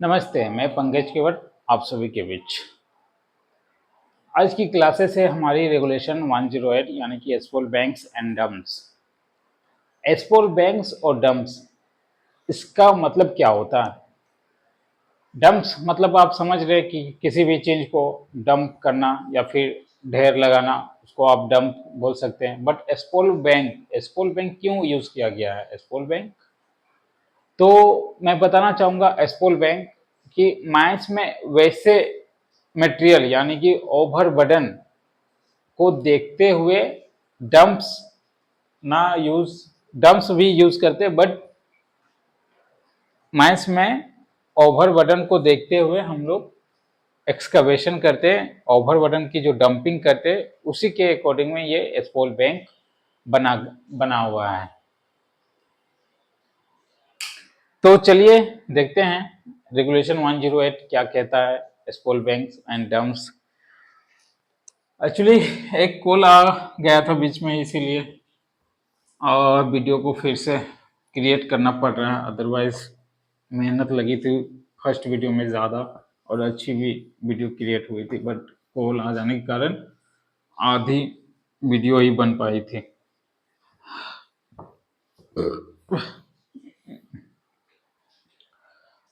नमस्ते, मैं पंकज केवट आप सभी के बीच। आज की क्लासेस है हमारी रेगुलेशन 108 यानी कि एसपोल बैंक्स एंड डम्प्स। एसपोल बैंक्स और डम्प्स इसका मतलब क्या होता है? डंप्स मतलब आप समझ रहे कि किसी भी चीज को डंप करना या फिर ढेर लगाना, उसको आप डंप बोल सकते हैं। बट एसपोल बैंक क्यों यूज किया गया है? एसपोल बैंक तो मैं बताना चाहूंगा एसपोल बैंक कि माइंस में वैसे मटेरियल यानी कि ओवरबर्डन को देखते हुए डंप्स ना यूज डंप्स भी यूज करते, बट माइंस में ओवरबर्डन को देखते हुए हम लोग एक्सकवेशन करते हैं, ओवरबर्डन की जो डंपिंग करते हैं उसी के अकॉर्डिंग में ये एसपोल बैंक बना बना हुआ है। तो चलिए देखते हैं रेगुलेशन 108 क्या कहता है एसपोल बैंक्स एंड डम्प्स। एक्चुअली एक कॉल आ गया था बीच में, इसीलिए और वीडियो को फिर से क्रिएट करना पड़ रहा है। अदरवाइज मेहनत लगी थी फर्स्ट वीडियो में ज़्यादा और अच्छी भी वीडियो क्रिएट हुई थी, बट कॉल आ जाने के कारण आधी वीडियो ही बन पाई थी।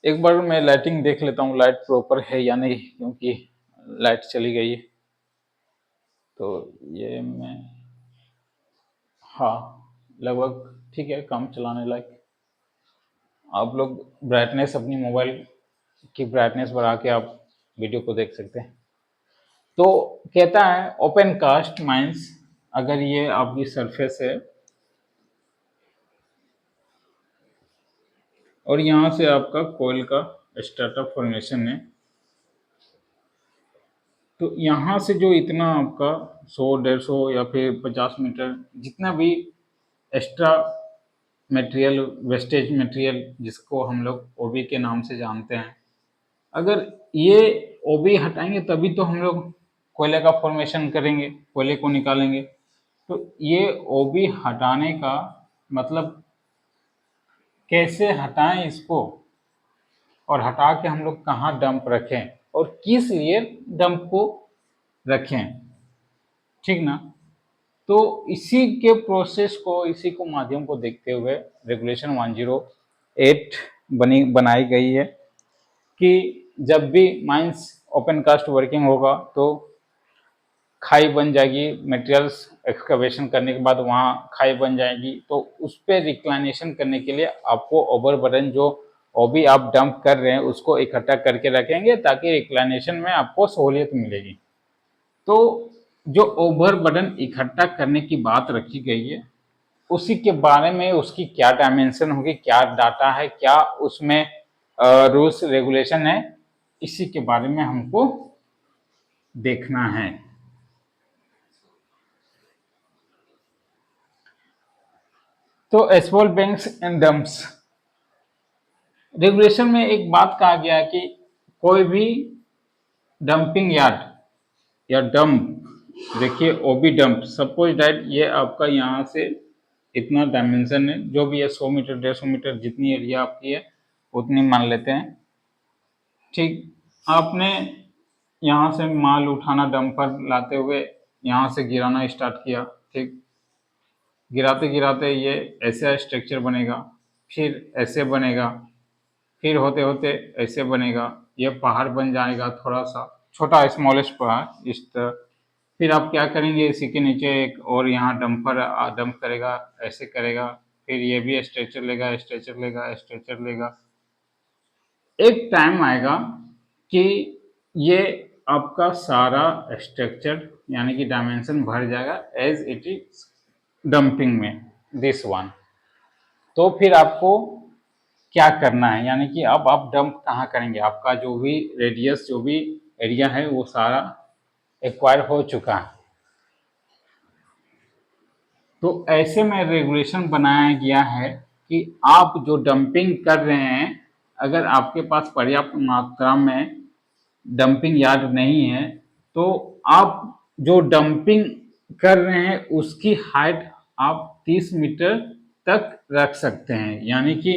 एक बार मैं लाइटिंग देख लेता हूँ, लाइट प्रॉपर है या नहीं, क्योंकि लाइट चली गई है। तो ये मैं, हाँ लगभग ठीक है, काम चलाने लायक। आप लोग ब्राइटनेस अपनी मोबाइल की ब्राइटनेस बढ़ा के आप वीडियो को देख सकते हैं। तो कहता है ओपन कास्ट माइंस, अगर ये आपकी सरफेस है और यहाँ से आपका कोयल का स्टार्टअप फॉर्मेशन है, तो यहाँ से जो इतना आपका 100, 150 या फिर 50 मीटर जितना भी एक्स्ट्रा मटेरियल, वेस्टेज मटेरियल जिसको हम लोग ओबी के नाम से जानते हैं, अगर ये ओबी हटाएंगे तभी तो हम लोग कोयले का फॉर्मेशन करेंगे, कोयले को निकालेंगे। तो ये ओबी हटाने का मतलब कैसे हटाएं इसको, और हटा के हम लोग कहाँ डंप रखें और किस लिए डंप को रखें, ठीक ना। तो इसी के प्रोसेस को, इसी को माध्यम को देखते हुए रेगुलेशन 108 बनाई गई है कि जब भी माइंस ओपन कास्ट वर्किंग होगा तो खाई बन जाएगी, मटेरियल्स एक्सकवेशन करने के बाद वहाँ खाई बन जाएगी, तो उस पर रिक्लाइनेशन करने के लिए आपको ओवरबर्डन जो ओबी आप डंप कर रहे हैं उसको इकट्ठा करके रखेंगे ताकि रिक्लाइनेशन में आपको सहूलियत मिलेगी। तो जो ओवरबर्डन इकट्ठा करने की बात रखी गई है उसी के बारे में, उसकी क्या डायमेंशन होगी, क्या डाटा है, क्या उसमें रूल्स रेगुलेशन है, इसी के बारे में हमको देखना है। तो एसपोल बैंक्स एंड डम्प्स रेगुलेशन में एक बात कहा गया है कि कोई भी डंपिंग यार्ड या डंप, देखिए ओबी डंप, सपोज दैट ये आपका यहाँ से इतना डायमेंशन है, जो भी है 100 मीटर 150 मीटर जितनी एरिया आपकी है उतनी मान लेते हैं, ठीक। आपने यहाँ से माल उठाना, डंपर लाते हुए यहाँ से गिराना स्टार्ट किया, ठीक। गिराते गिराते ये ऐसा स्ट्रक्चर बनेगा, फिर ऐसे बनेगा, फिर होते होते ऐसे बनेगा, ये पहाड़ बन जाएगा, थोड़ा सा छोटा स्मॉलेस्ट पहाड़ इस तरह। फिर आप क्या करेंगे, इसी के नीचे एक और यहाँ डंपर डंप करेगा, ऐसे करेगा, फिर ये भी स्ट्रक्चर लेगा, स्ट्रक्चर लेगा, स्ट्रक्चर लेगा। एक टाइम आएगा कि ये आपका सारा स्ट्रक्चर यानी कि डायमेंशन भर जाएगा एज इट इज डंपिंग में दिस वन। तो फिर आपको क्या करना है, यानी कि अब आप डंप कहाँ करेंगे, आपका जो भी रेडियस, जो भी एरिया है वो सारा एक्वायर हो चुका है। तो ऐसे में रेगुलेशन बनाया गया है कि आप जो डंपिंग कर रहे हैं, अगर आपके पास पर्याप्त मात्रा में डंपिंग यार्ड नहीं है तो आप जो डंपिंग कर रहे हैं उसकी हाइट आप 30 मीटर तक रख सकते हैं, यानी कि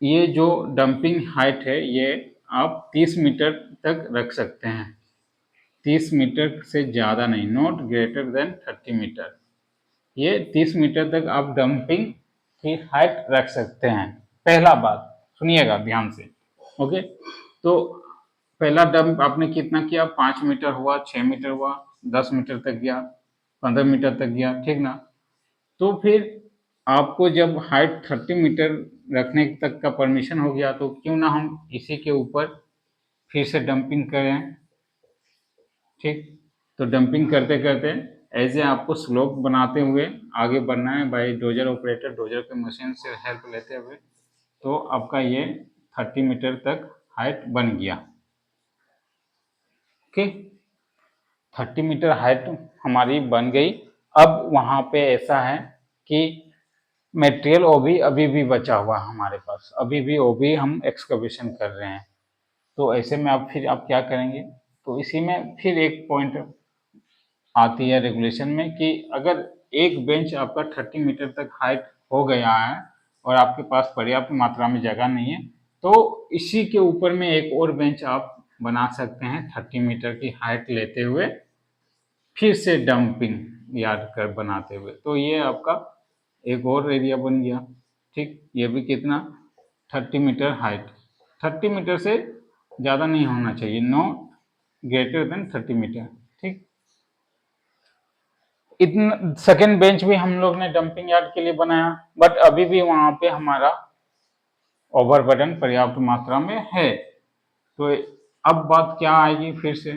ये जो डंपिंग हाइट है ये आप 30 मीटर तक रख सकते हैं, 30 मीटर से ज़्यादा नहीं, नॉट ग्रेटर देन 30 मीटर। ये 30 मीटर तक आप डंपिंग की हाइट रख सकते हैं। पहला बात सुनिएगा ध्यान से, ओके। तो पहला डंप आपने कितना किया, 5 मीटर हुआ, 6 मीटर हुआ, 10 मीटर तक गया, 15 मीटर तक गया, ठीक ना। तो फिर आपको जब हाइट 30 मीटर रखने तक का परमिशन हो गया तो क्यों ना हम इसी के ऊपर फिर से डंपिंग करें, ठीक। तो डंपिंग करते करते एज ए आपको स्लोप बनाते हुए आगे बढ़ना है बाय डोजर ऑपरेटर, डोजर के मशीन से हेल्प लेते हुए। तो आपका ये 30 मीटर तक हाइट बन गया, ओके। 30 मीटर हाइट हमारी बन गई। अब वहाँ पे ऐसा है कि मटेरियल ओबी अभी भी बचा हुआ है हमारे पास, अभी भी ओबी हम एक्सकवेशन कर रहे हैं। तो ऐसे में आप क्या करेंगे, तो इसी में फिर एक पॉइंट आती है रेगुलेशन में कि अगर एक बेंच आपका 30 मीटर तक हाइट हो गया है और आपके पास पर्याप्त मात्रा में जगह नहीं है तो इसी के ऊपर में एक और बेंच आप बना सकते हैं 30 मीटर की हाइट लेते हुए, फिर से डंपिंग यार्ड कर बनाते हुए। तो ये आपका एक और एरिया बन गया, ठीक। ये भी कितना, 30 मीटर हाइट, 30 मीटर से ज़्यादा नहीं होना चाहिए, नो ग्रेटर देन 30 मीटर, ठीक। इतना सेकेंड बेंच भी हम लोग ने डंपिंग यार्ड के लिए बनाया, बट अभी भी वहां पे हमारा ओवरबर्डन पर्याप्त मात्रा में है। तो अब बात क्या आएगी फिर से,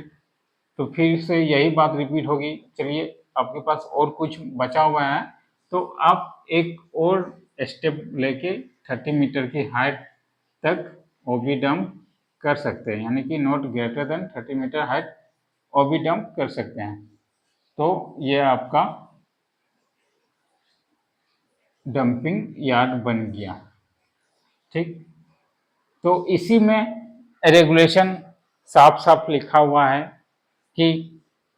तो फिर से यही बात रिपीट होगी। चलिए आपके पास और कुछ बचा हुआ है तो आप एक और स्टेप लेके 30 मीटर की हाइट तक ओबी डंप कर सकते हैं, यानी कि not greater than 30 metre height OB dump कर सकते हैं। तो ये आपका डंपिंग यार्ड बन गया, ठीक। तो इसी में रेगुलेशन साफ साफ लिखा हुआ है कि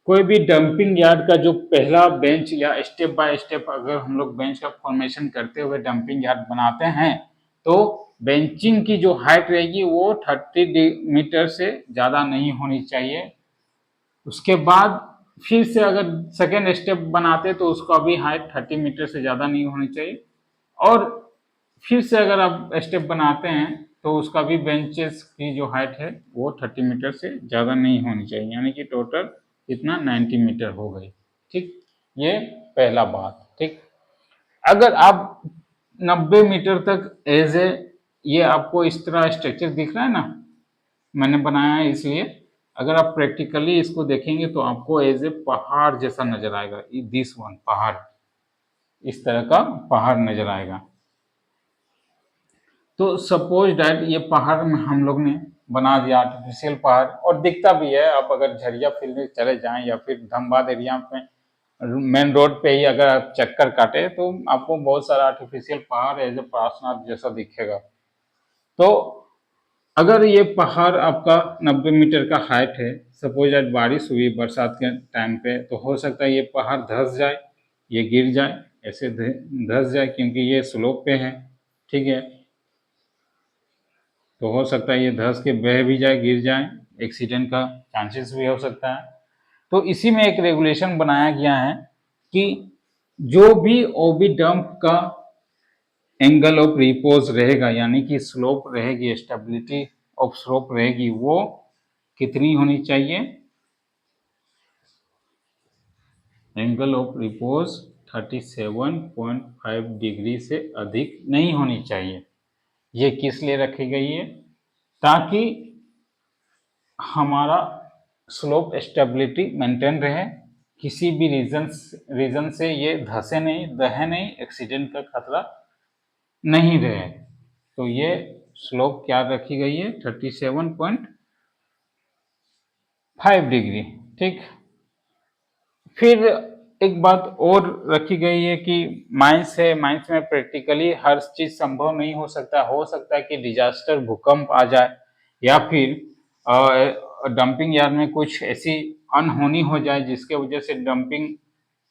कोई भी डंपिंग यार्ड का जो पहला बेंच या स्टेप बाय स्टेप अगर हम लोग बेंच का फॉर्मेशन करते हुए डंपिंग यार्ड बनाते हैं तो बेंचिंग की जो हाइट रहेगी वो 30 मीटर से ज़्यादा नहीं होनी चाहिए। उसके बाद फिर से अगर सेकेंड स्टेप बनाते तो उसका भी हाइट 30 मीटर से ज़्यादा नहीं होनी चाहिए, और फिर से अगर आप स्टेप बनाते हैं तो उसका भी बेंचेस की जो हाइट है वो 30 मीटर से ज़्यादा नहीं होनी चाहिए, यानी कि टोटल इतना 90 मीटर हो गई, ठीक। ये पहला बात, ठीक। अगर आप 90 मीटर तक एज ए, ये आपको इस तरह स्ट्रक्चर दिख रहा है ना, मैंने बनाया है इसलिए, अगर आप प्रैक्टिकली इसको देखेंगे तो आपको एज ए पहाड़ जैसा नजर आएगा, दिस वन पहाड़, इस तरह का पहाड़ नजर आएगा। तो सपोज डैट ये पहाड़ में हम लोग ने बना दिया आर्टिफिशियल पहाड़, और दिखता भी है। आप अगर झरिया फील्ड में चले जाएं या फिर धनबाद एरिया में मेन रोड पे ही अगर आप चक्कर काटे तो आपको बहुत सारा आर्टिफिशियल पहाड़ एज ए पार्श्वनाथ जैसा दिखेगा। तो अगर ये पहाड़ आपका 90 मीटर का हाइट है, सपोज आज बारिश हुई बरसात के टाइम पे, तो हो सकता है ये पहाड़ धंस जाए, ये गिर जाए, ऐसे धंस जाए क्योंकि ये स्लोप पे है, ठीक है। तो हो सकता है ये धंस के बह भी जाए, गिर जाए, एक्सीडेंट का चांसेस भी हो सकता है। तो इसी में एक रेगुलेशन बनाया गया है कि जो भी ओबी डंप का एंगल ऑफ रिपोज रहेगा, यानी कि स्लोप रहेगी, स्टेबिलिटी ऑफ स्लोप रहेगी, वो कितनी होनी चाहिए, एंगल ऑफ रिपोज 37.5 डिग्री से अधिक नहीं होनी चाहिए। ये किस लिए रखी गई है, ताकि हमारा स्लोप स्टेबिलिटी मेंटेन रहे, किसी भी रीजन से ये धसे नहीं, दहे नहीं, एक्सीडेंट का खतरा नहीं रहे। तो ये स्लोप क्या रखी गई है, 37.5 डिग्री, ठीक। फिर एक बात और रखी गई है कि माइंस है, माइंस में प्रैक्टिकली हर चीज संभव नहीं हो सकता है कि डिजास्टर, भूकंप आ जाए, या फिर डंपिंग यार्ड में कुछ ऐसी अनहोनी हो जाए जिसके वजह से डंपिंग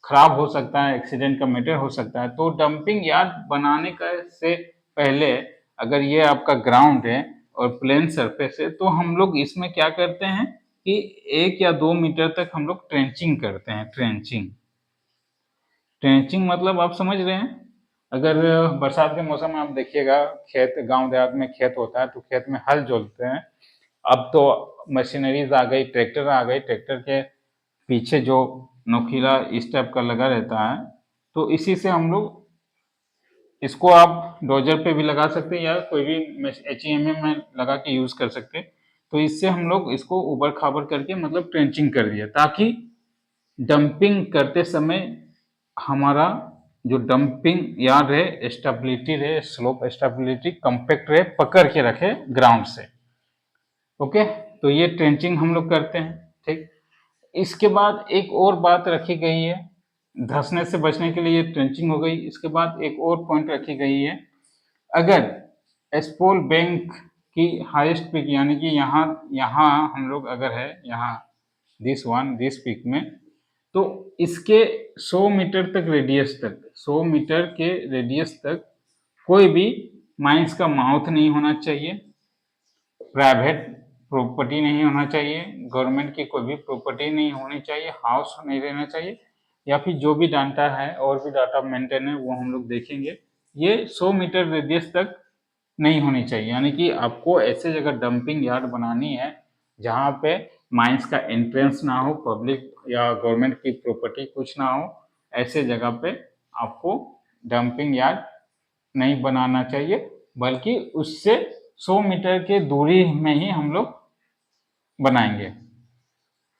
खराब हो सकता है, एक्सीडेंट का मैटर हो सकता है। तो डंपिंग यार्ड बनाने का से पहले अगर ये आपका ग्राउंड है और प्लेन सरफेस है तो हम लोग इसमें क्या करते हैं कि 1 या 2 मीटर तक हम लोग ट्रेंचिंग करते हैं। ट्रेंचिंग मतलब आप समझ रहे हैं, अगर बरसात के मौसम में आप देखिएगा खेत, गांव देहात में खेत होता है तो खेत में हल जोतते हैं। अब तो मशीनरीज आ गई, ट्रैक्टर आ गई, ट्रैक्टर के पीछे जो नोकीला इस टाइप का लगा रहता है, तो इसी से हम लोग इसको आप डोजर पे भी लगा सकते हैं या कोई भी HEMM में लगा के यूज कर सकते हैं। तो इससे हम लोग इसको उबड़ खाबड़ करके मतलब ट्रेंचिंग कर दिया, ताकि डंपिंग करते समय हमारा जो डंपिंग यार्ड है स्टेबिलिटी रहे, स्लोप स्टेबिलिटी कम्पैक्ट रहे, पकड़ के रखे ग्राउंड से। ओके, तो ये ट्रेंचिंग हम लोग करते हैं। ठीक, इसके बाद एक और बात रखी गई है, धंसने से बचने के लिए ट्रेंचिंग हो गई। इसके बाद एक और पॉइंट रखी गई है, अगर स्पोल बैंक की हाईएस्ट पीक यानी कि यहाँ यहाँ हम लोग अगर है यहाँ दिस पीक में, तो इसके 100 मीटर तक रेडियस तक 100 मीटर के रेडियस तक कोई भी माइंस का माउथ नहीं होना चाहिए, प्राइवेट प्रॉपर्टी नहीं होना चाहिए, गवर्नमेंट की कोई भी प्रॉपर्टी नहीं होनी चाहिए, हाउस नहीं रहना चाहिए, या फिर जो भी डाटा है और भी डाटा मेंटेन है वो हम लोग देखेंगे। ये 100 मीटर रेडियस तक नहीं होनी चाहिए, यानी कि आपको ऐसे जगह डंपिंग यार्ड बनानी है जहाँ पे माइंस का एंट्रेंस ना हो, पब्लिक या गवर्नमेंट की प्रॉपर्टी कुछ ना हो। ऐसे जगह पे आपको डंपिंग यार्ड नहीं बनाना चाहिए, बल्कि उससे 100 मीटर के दूरी में ही हम लोग बनाएंगे।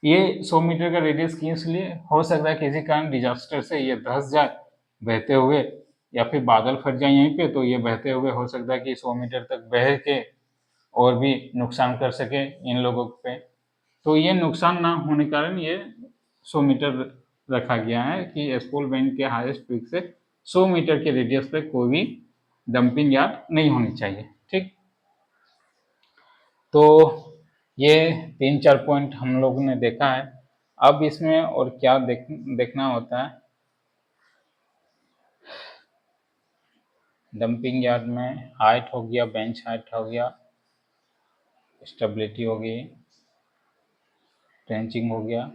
ये 100 मीटर का रेडियस किस लिए, हो सकता है किसी कारण डिजास्टर से ये धंस जाए बहते हुए, या फिर बादल फट जाए यहीं पे, तो ये बहते हुए हो सकता है कि 100 मीटर तक बह के और भी नुकसान कर सके इन लोगों पे। तो ये नुकसान ना होने के कारण ये 100 मीटर रखा गया है कि स्पोल बैंक के हाईएस्ट पीक से 100 मीटर के रेडियस पे कोई भी डंपिंग यार्ड नहीं होनी चाहिए। ठीक, तो ये 3-4 पॉइंट हम लोगों ने देखा है। अब इसमें और क्या देखना होता है, डंपिंग यार्ड में हाइट हो गया, बेंच हाइट हो गया, स्टेबिलिटी हो गई, ट्रेंचिंग हो गया,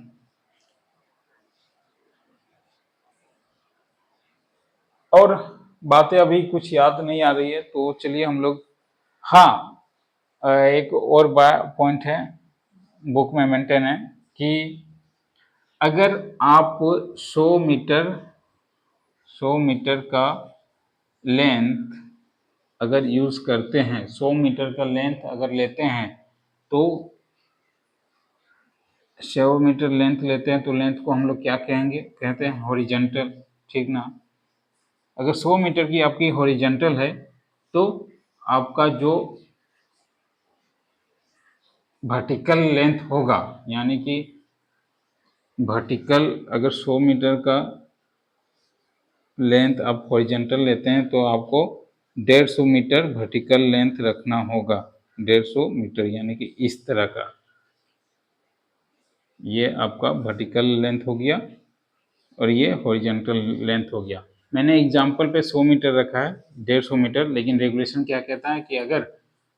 और बातें अभी कुछ याद नहीं आ रही है तो चलिए हम लोग, हाँ एक और पॉइंट है बुक में मेंटेन है कि अगर आप 100 मीटर का लेंथ अगर यूज करते हैं, 100 मीटर का लेंथ अगर लेते हैं, तो 100 मीटर लेंथ लेते हैं तो लेंथ को हम लोग क्या कहते हैं हॉरिजॉन्टल। ठीक ना, अगर 100 मीटर की आपकी हॉरिजॉन्टल है तो आपका जो वर्टिकल लेंथ होगा, यानी कि वर्टिकल अगर 100 मीटर का लेंथ आप हॉरिजॉन्टल लेते हैं तो आपको 150 मीटर वर्टिकल लेंथ रखना होगा। 150 मीटर यानी कि इस तरह का, ये आपका वर्टिकल लेंथ हो गया और ये हॉरिजॉन्टल लेंथ हो गया। मैंने एग्जांपल पे 100 मीटर रखा है, 150 मीटर, लेकिन रेगुलेशन क्या कहता है कि अगर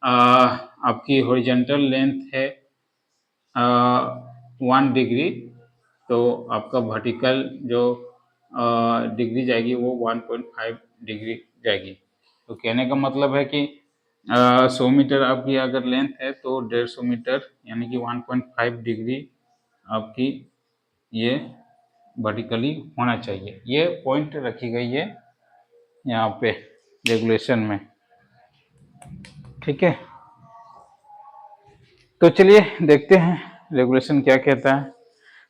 आपकी हॉरिजॉन्टल लेंथ है 1 डिग्री, तो आपका वर्टिकल जो डिग्री जाएगी वो 1.5 डिग्री जाएगी। तो कहने का मतलब है कि 100 मीटर आपकी अगर लेंथ है तो 150 मीटर यानी कि 1.5 डिग्री आपकी ये वर्टिकली होना चाहिए। ये पॉइंट रखी गई है यहाँ पे रेगुलेशन में। ठीक है, तो चलिए देखते हैं रेगुलेशन क्या कहता है।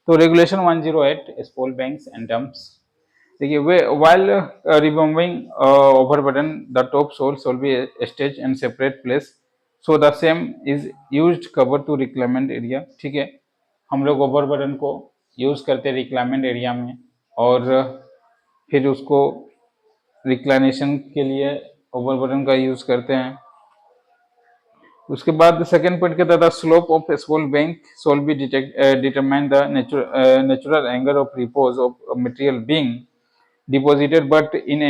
तो रेगुलेशन 108 स्पोल बैंक्स एंड डंप्स, देखिए while removing overburden the top soil shall be staged in separate place so the same is used cover to reclaimant area। ठीक है, हम लोग ओवरबर्डन को यूज करते हैं रिक्लाइमेंट एरिया में, और फिर उसको रिक्लाइनेशन के लिए ओवरबर्डन का यूज करते हैं। उसके बाद सेकेंड पॉइंट कहता था slope of spoil bank shall be determine the natural angle of repose of material being deposited but in